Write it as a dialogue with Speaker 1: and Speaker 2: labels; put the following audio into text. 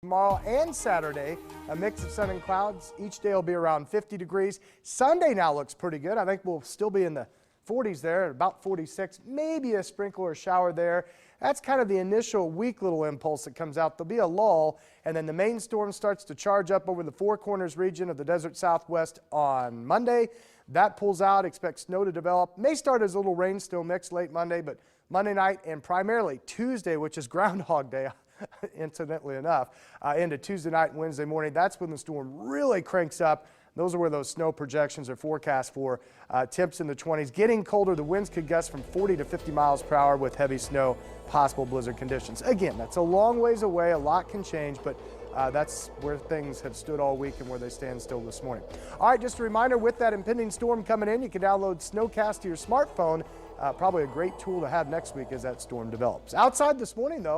Speaker 1: Tomorrow and Saturday, a mix of sun and clouds. Each day will be around 50 degrees. Sunday now looks pretty good. I think we'll still be in the 40s there, about 46, maybe a sprinkle or shower there. That's kind of the initial weak little impulse that comes out. There'll be a lull, and then the main storm starts to charge up over the Four Corners region of the desert southwest on Monday. That pulls out, expect snow to develop. May start as a little rain still mix late Monday, but Monday night and primarily Tuesday, which is Groundhog Day, incidentally enough, into Tuesday night and Wednesday morning. That's when the storm really cranks up. Those are where those snow projections are forecast for. Temps in the 20s. Getting colder, the winds could gust from 40 to 50 miles per hour with heavy snow, possible blizzard conditions. Again, that's a long ways away. A lot can change, but that's where things have stood all week and where they stand still this morning. All right, just a reminder, with that impending storm coming in, you can download Snowcast to your smartphone. Probably a great tool to have next week as that storm develops. Outside this morning, though,